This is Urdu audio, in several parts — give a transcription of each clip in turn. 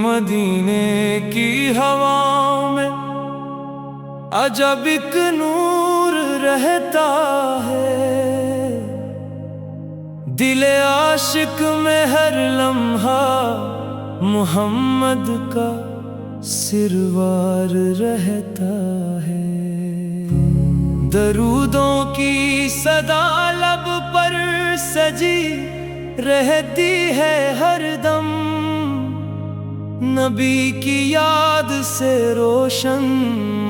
مدینے کی ہوا میں عجب ایک نور رہتا ہے، دل عاشق میں ہر لمحہ محمد کا سروار رہتا ہے۔ درودوں کی صدا لب پر سجی رہتی ہے ہر دم، نبی کی یاد سے روشن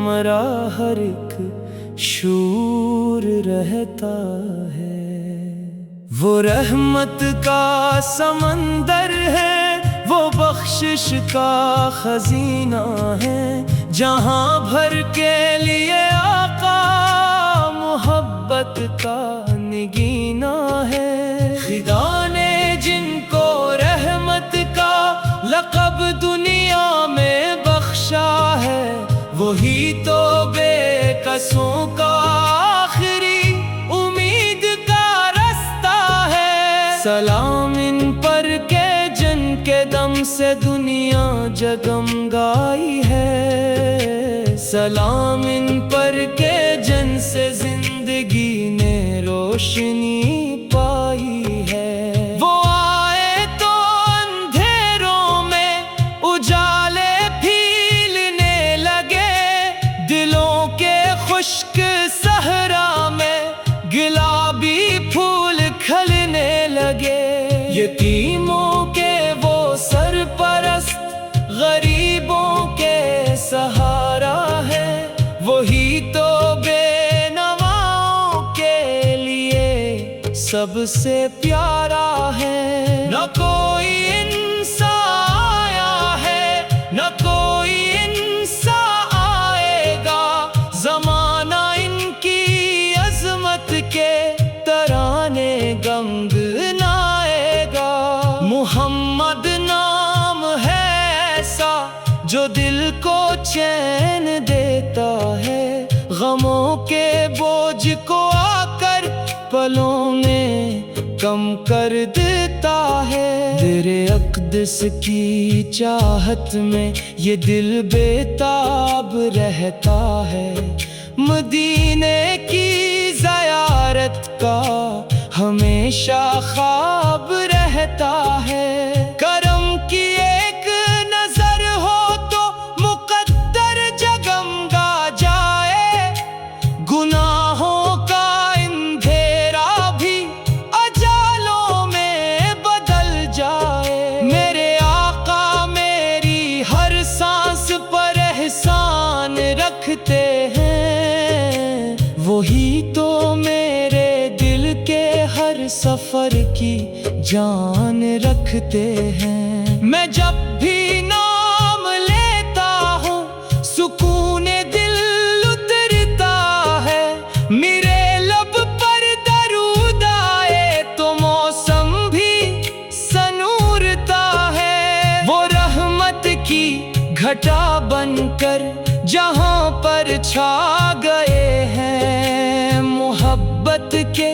مرا ہر ایک شور رہتا ہے۔ وہ رحمت کا سمندر ہے، وہ بخشش کا خزینہ ہے، جہاں بھر کے لیے آقا محبت کا نگینہ ہے۔ خدا نے جن کو رحمت کا لقب دنیا میں بخشا ہے، وہی تو بے قصوں کا آخری امید کا رستہ ہے۔ سلام ان پر کہ جن کے دم سے دنیا جگمگائی ہے، سلام ان پر کہ جن سے زندگی نے روشنی پائی ہے۔ وہ آئے تو اندھیروں میں اجالے پھیلنے لگے، دلوں کے خشک صحرا میں گلابی پھول کھلنے لگے۔ یتیموں کے وہ سرپرست، غریبوں کے سہارا ہے، وہی تو بے نواؤں کے لیے سب سے پیارا ہے۔ نہ کوئی انسان آیا ہے، نہ کوئی انسان آئے گا، زمانہ ان کی عظمت کے ترانے گنگنائے گا۔ محمد نام ہے ایسا جو دل کو چین دیتا ہے، غموں کے بوجھ کو آ کر پلوں میں کم کر دیتا ہے۔ تیرے اقدس کی چاہت میں یہ دل بے تاب رہتا ہے، مدینے کی زیارت کا ہمیشہ خواب رہتا ہے۔ کرم کی ایک نظر ہو تو مقدر جگمگا جائے، گناہوں کا اندھیرا بھی اجالوں میں بدل جائے۔ میرے آقا میری ہر سانس پر احسان رکھتے ہیں، وہی تو میرے دل کے ہر سفر کی جان رکھتے ہیں۔ میں جب بھی نام لیتا ہوں سکون دل اترتا ہے، میرے لب پر درود آئے تو موسم بھی سنورتا ہے۔ وہ رحمت کی گھٹا بن کر جہاں پر چھا گئے ہیں، محبت کے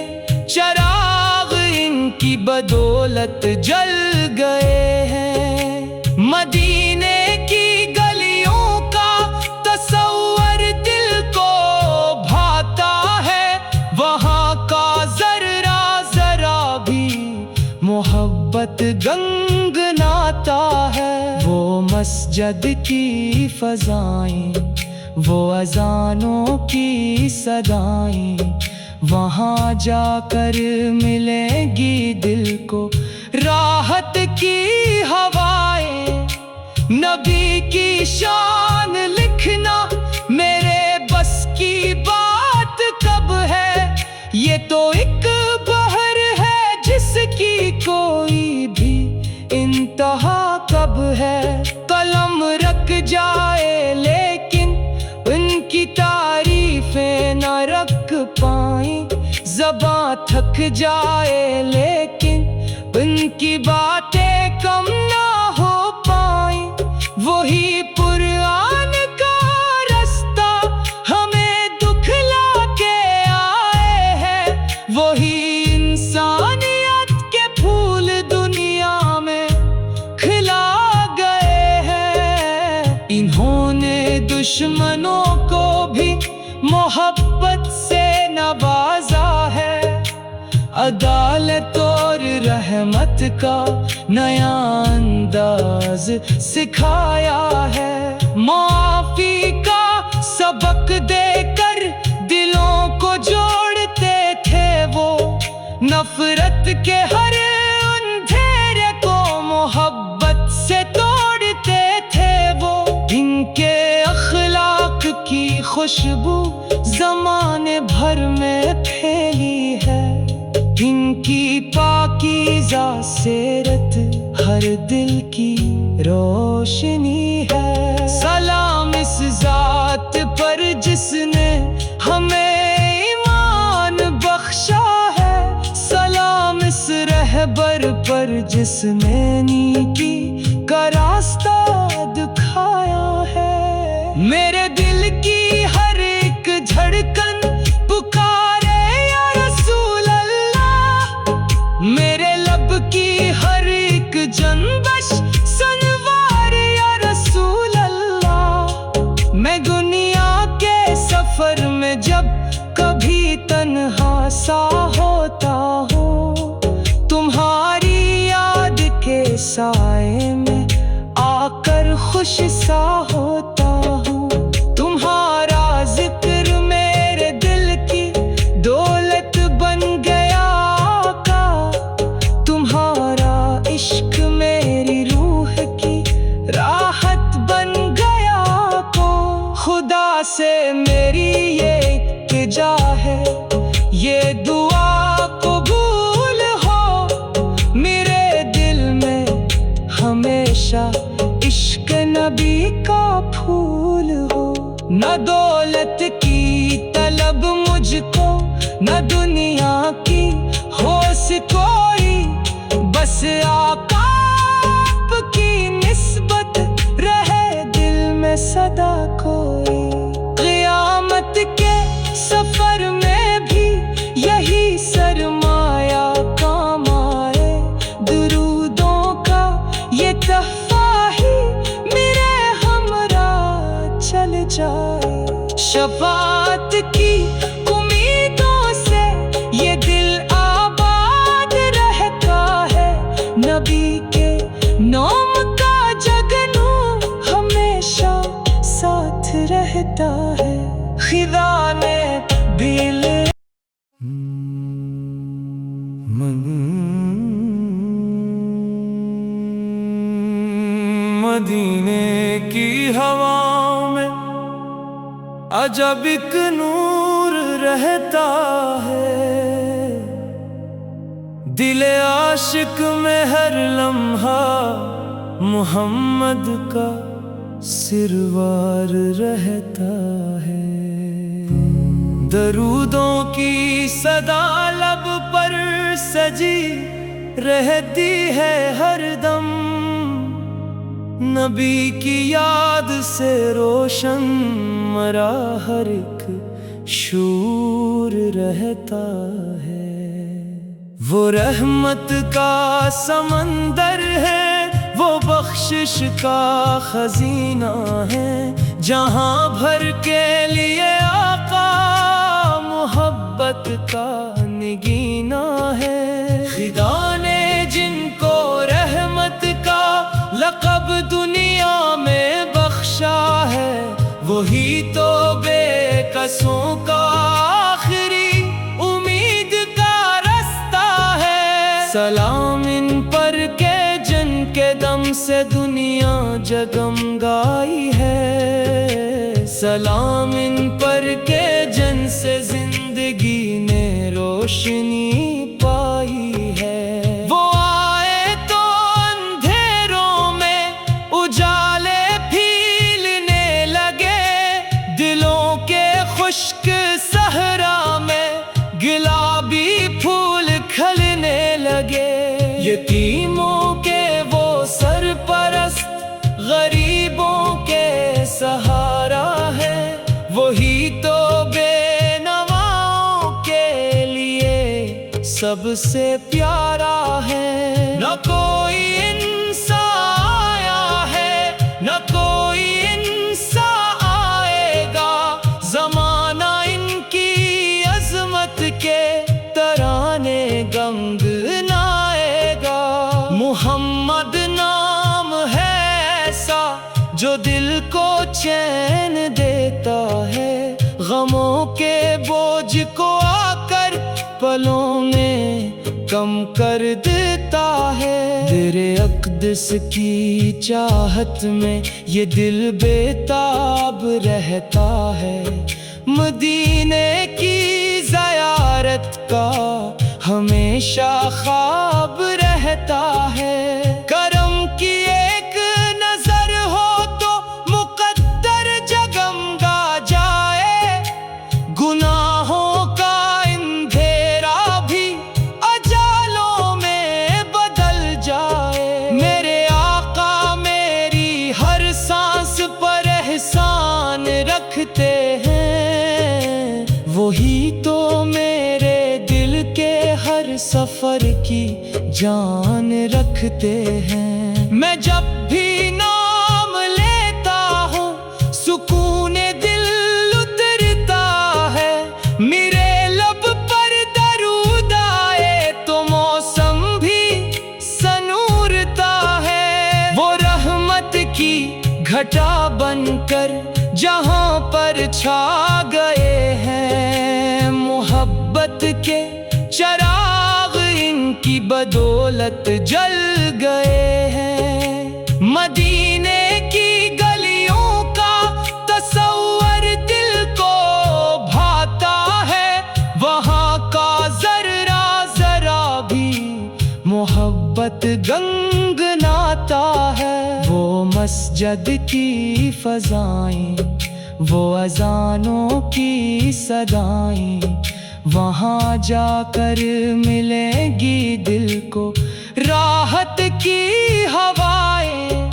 چراغ ان کی بدولت جل گئے ہیں۔ مدینے کی گلیوں کا تصور دل کو بھاتا ہے، وہاں کا ذرہ ذرہ بھی محبت گنگناتا ہے۔ وہ مسجد کی فضائیں، وہ اذانوں کی صدائیں، وہاں جا کر ملیں گی دل کو راحت کی ہوائیں۔ نبی کی شان لکھنا میرے بس کی بات کب ہے، یہ تو ایک بحر ہے جس کی کوئی بھی انتہا کب ہے۔ قلم رکھ جائے لیکن ان کی تعریفیں نہ رکھ پائیں، زباں تھک جائے لیکن ان کی باتیں کم نہ ہو پائیں۔ وہی قرآن کا رستہ ہمیں دکھلا کے آئے ہیں، وہی انسانیت کے پھول دنیا میں کھلا گئے ہیں۔ انہوں نے دشمنوں کو بھی محبت سے نوازا ہے، عدالت اور رحمت کا نیا انداز سکھایا ہے۔ معافی کا سبق دے کر دلوں کو جوڑتے تھے وہ، نفرت کے ہر اندھیرے کو محبت سے توڑتے تھے وہ۔ ان کے اخلاق کی خوشبو زمانے بھر میں پھیلی ہے، ان کی پاکیزہ سیرت ہر دل کی روشنی ہے۔ سلام اس ذات پر جس نے ہمیں ایمان بخشا ہے، سلام اس رہبر پر جس نے نیکی کا راستہ دکھایا ہے۔ میرے دل کی ہر ایک دھڑکن پکارے یا رسول اللہ، میرے لب کی ہر ایک جنبش سنوار یا رسول اللہ۔ میں دنیا کے سفر میں جب کبھی تنہا سا ہوتا ہوں، تمہاری یاد کے سائے میں آ کر خوش سا ہوتا ہوں۔ تمہارا ذکر میرے دل کی دولت بن گیا آقا، تمہارا عشق میری روح کی راحت بن گیا کو۔ خدا سے میری یہ التجا ہے، یہ دعا قبول ہو، میرے دل میں ہمیشہ عشق نبی کا پھول ہو۔ نہ دولت کی طلب مجھ کو، نہ دنیا کی ہوس کوئی، بس آقا آپ کی نسبت رہے دل میں صدا کوئی۔ قیامت کے سفر میں بھی یہی سرمایہ کام آئے، درودوں کا یہ تحفہ ہی میرے ہمراہ چل جائے۔ شفاعت کی امیدوں سے یہ دل آباد رہتا ہے، نبی کے نام کا جگنوں ہمیشہ ساتھ رہتا ہے۔ خدا نے دل مدینے کی ہوا میں عجب ایک نور رہتا ہے، دل عاشق میں ہر لمحہ محمد کا سروار رہتا ہے۔ درودوں کی صدا لب پر سجی رہتی ہے ہر دم، نبی کی یاد سے روشن مرا ہر ایک شور رہتا ہے۔ وہ رحمت کا سمندر ہے، وہ بخشش کا خزینہ ہے، جہاں بھر کے لیے آقا محبت کا نگینہ ہے۔ خدا نے جن کو رحمت کا لقب دنیا میں بخشا ہے، وہی تو بے کسوں کا آخری امید کا رستہ ہے۔ سلام ان پر کے جن کے دم سے دنیا جگمگائی ہے، سلام ان پر کے جن سے زندگی نے روشنی پائی ہے۔ وہ آئے تو اندھیروں میں اجالے پھیلنے لگے، دلوں کے خشک صحرا میں گلابی پھول کھلنے لگے۔ یتیموں کے وہ سرپرست، غریبوں کے سہارا ہے، وہی تو بے نواؤں کے لیے سب سے پیارا ہے، نہ کوئی انسان آیا ہے، نہ کوئی انسان آئے گا، زمانہ ان کی عظمت کے ترانے گنگنائے گا۔ محمد نام ہے ایسا جو دل کو چین دیتا ہے، غموں کے بوجھ کو آ کر پلوں میں کم کر دیتا ہے۔ تیرے اقدس کی چاہت میں یہ دل بےتاب رہتا ہے، مدینے کی زیارت کا ہمیشہ خواب رہتا ہے۔ کرم کی ایک نظر ہو تو مقدر جگمگا جائے، گناہوں کا اندھیرا بھی اجالوں میں بدل جائے۔ میرے آقا میری ہر سانس پر احسان رکھتے ہیں، وہی تو میرے دل کے ہر سفر کی جان رکھتے ہیں۔ میں جب بھی نام لیتا ہوں سکون دل اترتا ہے، میرے لب پر درود آئے تو موسم بھی سنورتا ہے۔ وہ رحمت کی گھٹا بن کر جہاں پر چھا گئے ہیں، محبت کے چراغ ان کی بدولت جل گئے ہیں۔ مدینے کی گلیوں کا تصور دل کو بھاتا ہے، وہاں کا ذرہ ذرہ بھی محبت گنگناتا ہے۔ وہ مسجد کی فضائیں، وہ اذانوں کی صدائیں، وہاں جا کر ملیں گی دل کو راحت کی ہوائیں۔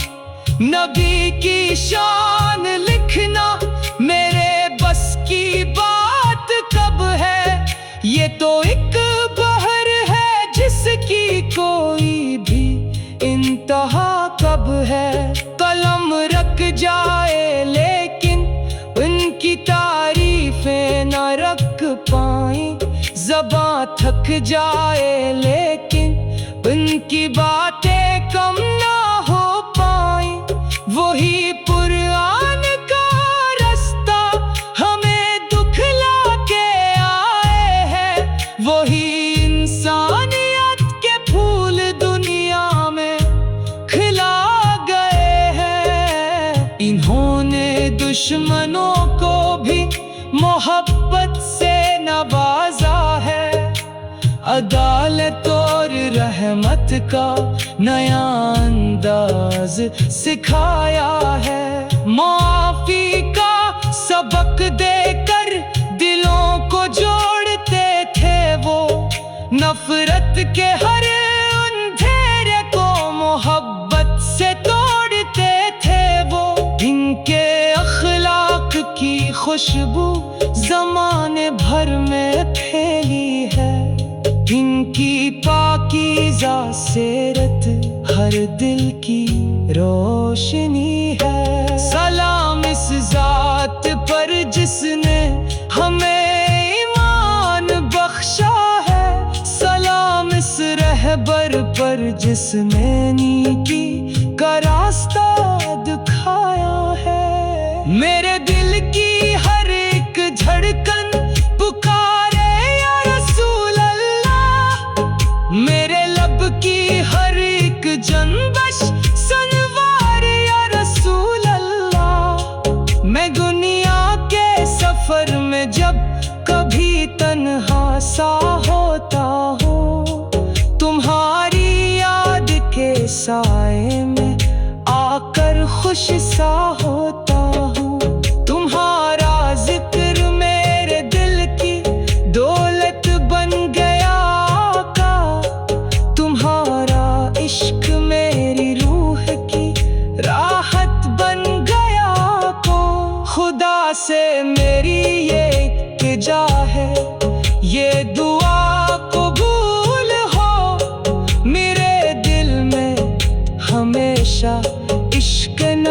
نبی کی شان لکھنا میرے بس کی بات کب ہے، یہ تو ایک بحر ہے جس کی کوئی بھی انتہا کب ہے۔ قلم رک جائے لیکن ان کی تعریفیں نہ رکھ پائیں، زباں تھک جائے لیکن ان کی باتیں کم نہ ہو پائیں۔ وہی قرآن کا رستہ ہمیں دکھلا کے آئے ہیں، وہی انسانیت کے پھول دنیا میں کھلا گئے ہیں۔ انہوں نے دشمنوں کو بھی محبت سے نوازا ہے، عدالت اور رحمت کا نیا انداز سکھایا ہے۔ معافی کا سبق دے کر دلوں کو جوڑتے تھے وہ، نفرت کے ہر اندھیرے کو محبت سے توڑتے تھے وہ۔ ان کے اخلاق کی خوشبو زمانے بھر میں پھیلی ہے، ان کی پاکیزہ سیرت ہر دل کی روشنی ہے۔ سلام اس ذات پر جس نے ہمیں ایمان بخشا ہے، سلام اس رہبر پر جس نے نیکی کا راستہ دکھایا ہے۔ میرے دل کی ہر ایک دھڑکن پکارے یا رسول اللہ، میرے لب کی ہر ایک جنبش سنوار یا رسول اللہ۔ میں دنیا کے سفر میں جب کبھی تنہا سا ہوتا ہوں، تمہاری یاد کے سائے میں آ کر خوش سا ہوتا ہوں۔ تمہارا ذکر میرے دل کی دولت بن گیا آقا، تمہارا عشق میری روح کی راحت بن گیا کو۔ خدا سے میری یہ التجا ہے، یہ دعا قبول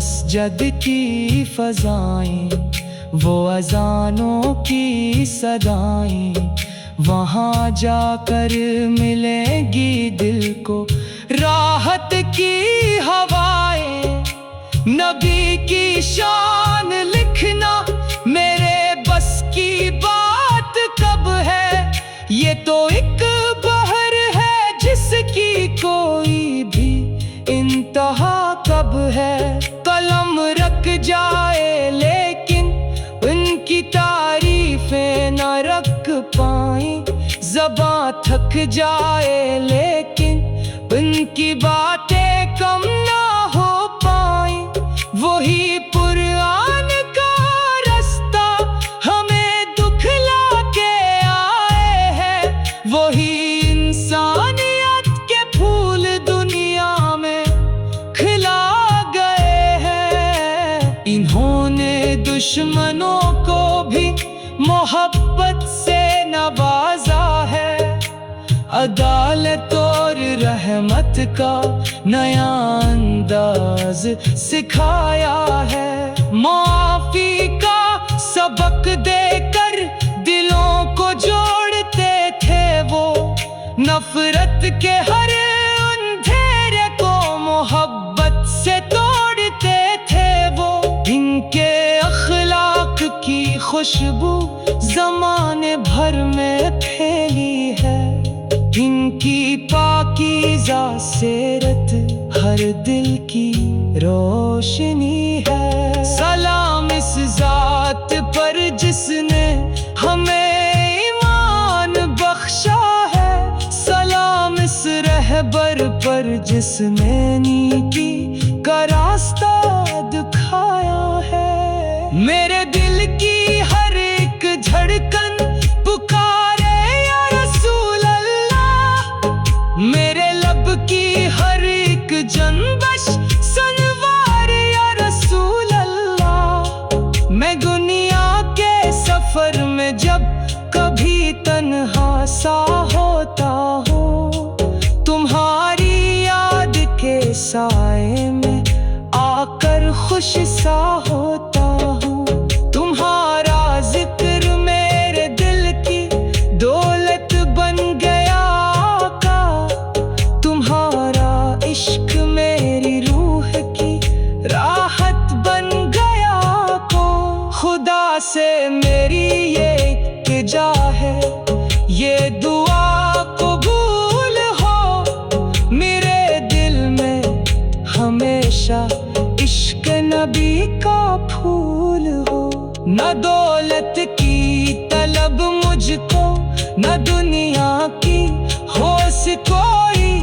مسجد کی فضائیں، وہ اذانوں کی صدائیں، وہاں جا کر ملیں گی دل کو راحت کی ہوائیں۔ نبی کی شان لکھنا میرے بس کی بات کب ہے، یہ تو ایک بحر ہے جس کی کوئی بھی انتہا کب ہے۔ قلم رک جائے لیکن ان کی تعریفیں نہ رکھ پائیں، زباں تھک جائے لیکن ان کی باتیں کم نہ ہو پائیں۔ وہی قرآن کا رستہ ہمیں دکھلا کے آئے ہیں، وہی انسانیت کے پھول دنیا میں کھلا گئے ہیں۔ انہوں نے دشمنوں کو بھی محبت سے نوازا ہے، عدالت اور رحمت کا نیا انداز سکھایا ہے۔ معافی کا سبق دے کر دلوں کو جوڑتے تھے وہ، نفرت کے ہر اندھیرے کو محبت سے توڑتے تھے وہ۔ ان کے اخلاق کی خوشبو زمانے بھر میں پھیلی ہے، ان کی پاکیزہ سیرت ہر دل کی روشنی ہے۔ سلام اس ذات پر جس نے ہمیں ایمان بخشا ہے، سلام اس رہبر پر جس نے نیکی کا راستہ دکھایا ہے۔ میرے دل کی ہر ایک دھڑکن پکارے یا رسول اللہ، میرے لب کی ہر ایک جنبش سنوار یا رسول اللہ۔ میں دنیا کے سفر میں جب کبھی تنہا سا ہوتا ہوں، تمہاری یاد کے سائے میں آ کر خوش سا ہوتا ہوں۔ تمہارا ذکر میرے دل کی دولت بن گیا آقا، تمہارا عشق میری روح کی راحت بن گیا آقا۔ خدا سے میری یہ التجا ہے، یہ دعا قبول ہو، میرے دل میں ہمیشہ عشق نبی کا پھول ہو۔ نہ دولت کی طلب مجھ کو، نہ دنیا کی ہوش کوئی،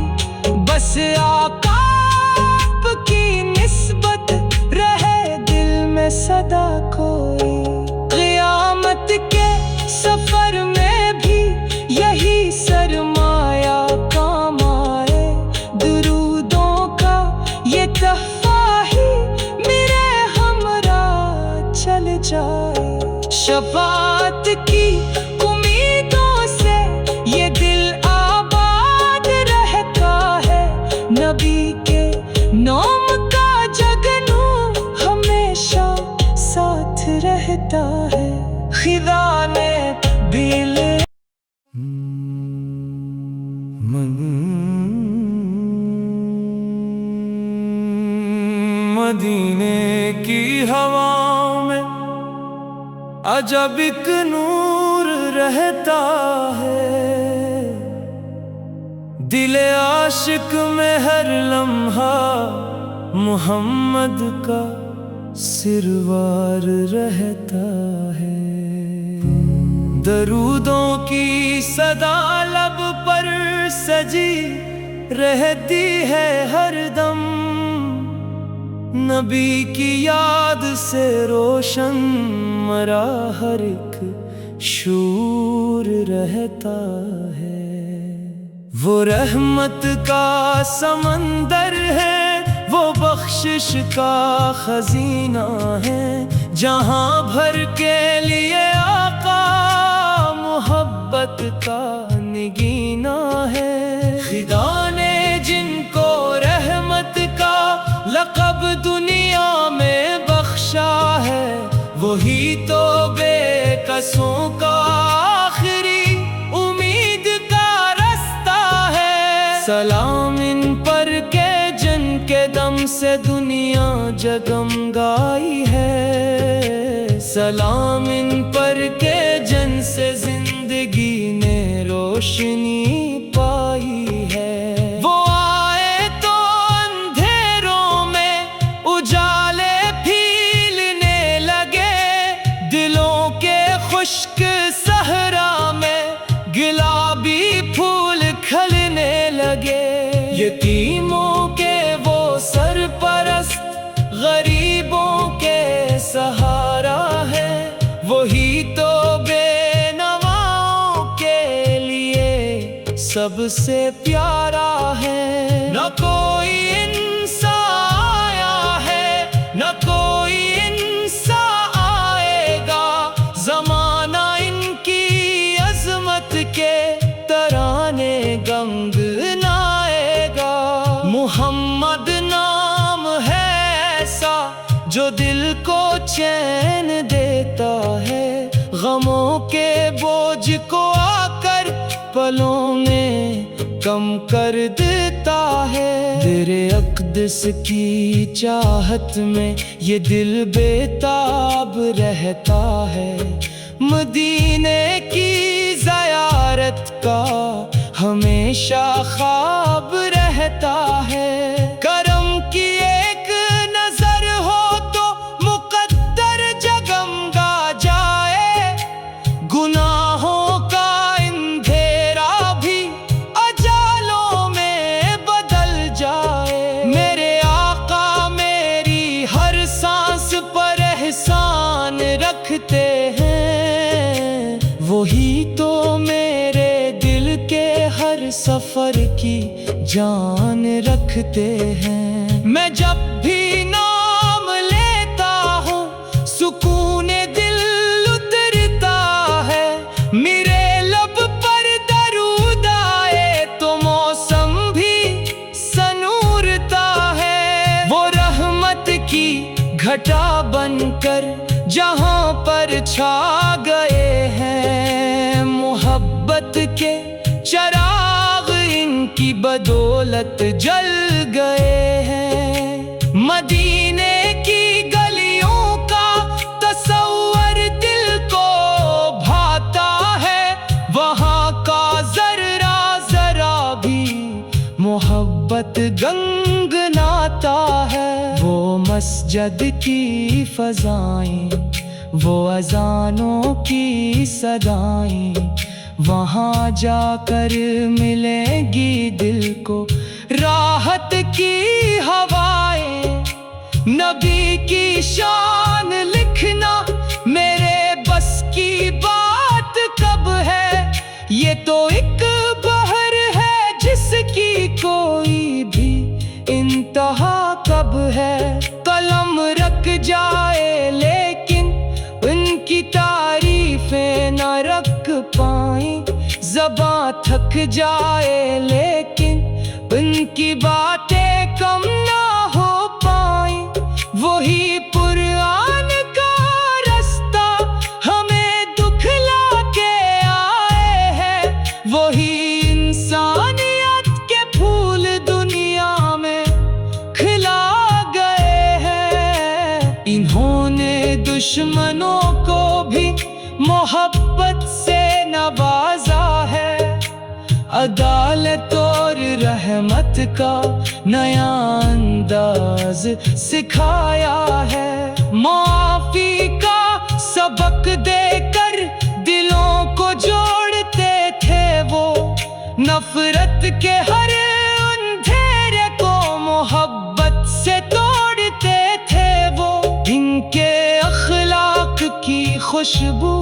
بس آقا آپ کی نسبت رہے دل میں صدا کوئی۔ قیامت کے سفر میں بھی یہی سرمایہ کام آئے، درودوں کا یہ تحفہ ہی میرے ہمراہ چل جائے۔ شفاعت کی امیدوں سے یہ دل آباد رہتا ہے، نبی کے نام کا جگنو ہمیشہ ساتھ رہتا ہے۔ خدا نے دل مدینے کی ہواؤں میں عجب ایک نور رہتا ہے، دل عاشق میں ہر لمحہ محمد کا سروار رہتا ہے۔ درودوں کی صدا لب پر سجی رہتی ہے ہر دم، نبی کی یاد سے روشن مرا ہر ایک شور رہتا ہے۔ وہ رحمت کا سمندر ہے، وہ بخشش کا خزینہ ہے، جہاں بھر کے لیے آقا محبت کا نگینہ ہے۔ خدا نے جن کو رحمت کا لقب دنیا سلام ان پر کے جن کے دم سے دنیا جگمگائی ہے، سلام ان پر کے جن سے زندگی نے روشنی پائی ہے۔ وہ آئے تو اندھیروں میں اجالے پھیلنے لگے، دلوں کے خشک صحرا میں گلابی پھول کھلنے لگے۔ یتیموں کے وہ سرپرست، غریبوں کے سہارا ہے، وہی تو بے نواؤں کے لیے سب سے پیارا ہے۔ نہ کوئی انسان آیا ہے، نہ کوئی انسان آئے گا، زمانہ ان کی عظمت کے ترانے گنگنائے گا۔ محمد نام ہے ایسا جو دل کو چین دیتا ہے، غموں کے بوجھ کو آ کر پلوں میں کم کر دیتا ہے۔ در اقدس کی چاہت میں یہ دل بےتاب رہتا ہے، مدینے کی زیارت کا ہمیشہ خواب رہتا ہے۔ کرم کی ایک نظر ہو تو مقدر جگمگا جائے، گناہوں کا اندھیرا بھی اجالوں میں بدل جائے۔ میرے آقا میری ہر سانس پر احسان رکھتے ہیں، وہی تو میرے دل کے ہر سفر کی جان رکھتے ہیں۔ میں جب بھی نام لیتا ہوں سکون دل اترتا ہے، میرے لب پر درود آئے تو موسم بھی سنورتا ہے۔ وہ رحمت کی گھٹا بن کر جہاں پر چھا گئے ہیں، محبت کے چراغ ان کی بدولت جل گئے ہیں۔ مدینے کی گلیوں کا تصور دل کو بھاتا ہے، وہاں کا ذرہ ذرہ بھی محبت گنگناتا ہے۔ وہ مسجد کی فضائیں، وہ اذانوں کی صدائیں، وہاں جا کر ملیں گی دل کو راحت کی ہوائیں۔ نبی کی شان لکھنا میرے بس کی بات کب ہے، یہ تو ایک بحر ہے جس کی کوئی بھی انتہا کب ہے۔ قلم رک جائے لیکن ان کی تعریفیں نہ رکھ پائیں، زباں تھک جائے لیکن ان کی باتیں کم نہ ہو پائیں۔ وہی قرآن کا رستہ ہمیں دکھلا کے آئے ہیں، وہی انسانیت کے پھول دنیا میں کھلا گئے ہیں۔ انہوں نے دشمنوں کو بھی محبت سے نوازا ہے، عدالت اور رحمت کا نیا انداز سکھایا ہے۔ معافی کا سبق دے کر دلوں کو جوڑتے تھے وہ، نفرت کے ہر اندھیرے کو محبت سے توڑتے تھے وہ۔ ان کے اخلاق کی خوشبو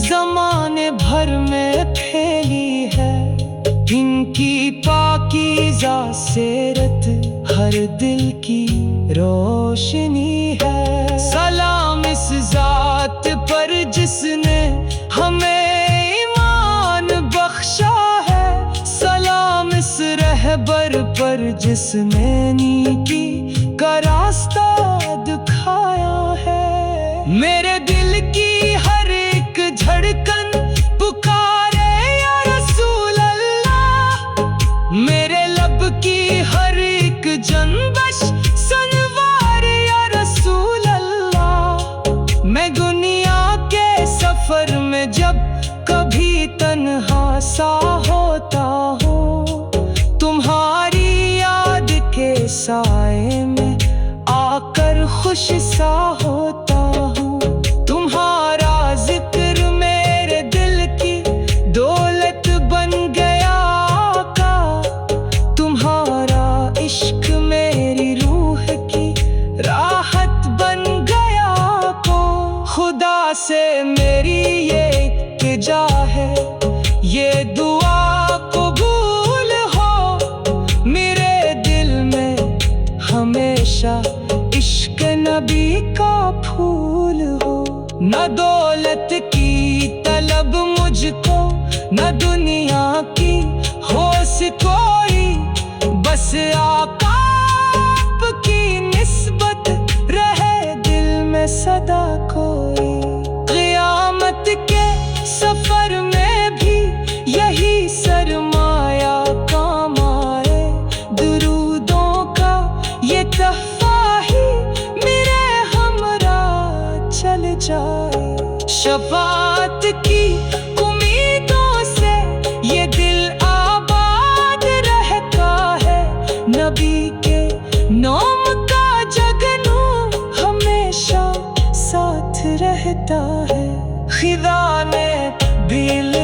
زمانے بھر میں پھیلی ہے، ان کی پاکیزہ سیرت ہر دل کی روشنی ہے۔ سلام اس ذات پر جس نے ہمیں ایمان بخشا ہے، سلام اس رہبر پر جس نے نیکی کا راستہ دکھایا ہے۔ میرے دل کی ہر ایک دھڑکن پکارے یا رسول اللہ، میرے لب جنبش سنوار یا رسول اللہ، میں دنیا کے سفر میں جب کبھی تنہا سا ہوتا ہوں، تمہاری یاد کے سائے میں آ کر خوش سا ہوتا ہوں، تمہارا ذکر میرے دل کی دولت بن گیا آقا، تمہارا عشق میری روح کی راحت بن گیا آقا۔ خدا سے میری یہ التجا ہے، یہ دعا قبول ہو، میرے دل میں ہمیشہ عشق نبی کا پھول ہو۔ نہ دولت کی طلب مجھ کو، نہ دنیا کی ہوس کوئی، بس آقا آپ کی نسبت رہے دل میں صدا کوئی۔ قیامت کے سفر میں بھی یہی سرمایہ کام آئے، درودوں کا یہ تحفہ ہی میرے ہمراہ چل جائے۔ شفاعت کی امیدوں سے یہ دل آباد رہتا ہے، نبی کے نام کا جگنو ہمیشہ ساتھ رہتا ہے۔ خدا نے دل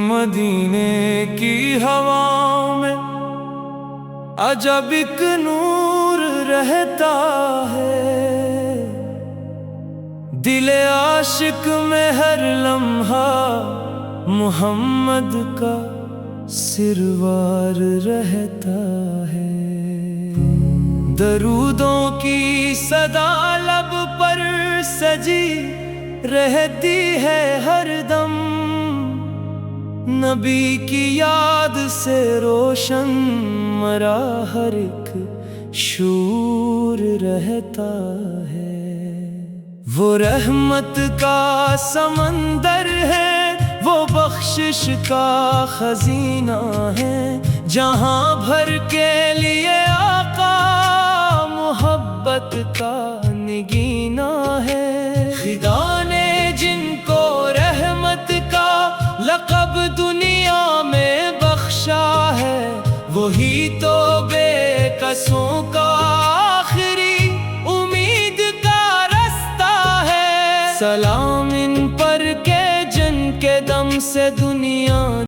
مدینے کی ہوا میں عجب ایک نور رہتا ہے، دل عاشق میں ہر لمحہ محمد کا سروار رہتا ہے۔ درودوں کی صدا لب پر سجی رہتی ہے ہر دم، نبی کی یاد سے روشن مرا ہر ایک شور رہتا ہے۔ وہ رحمت کا سمندر ہے، وہ بخشش کا خزینہ ہے، جہاں بھر کے لیے آقا محبت کا نگینہ ہے۔ خدا نے جن کو رحمت کا لقب دنیا میں بخشا ہے، وہی تو بے کسوں کا آخری امید کا رستہ ہے۔ سلام ان پر کہ جن کے دم سے دنیا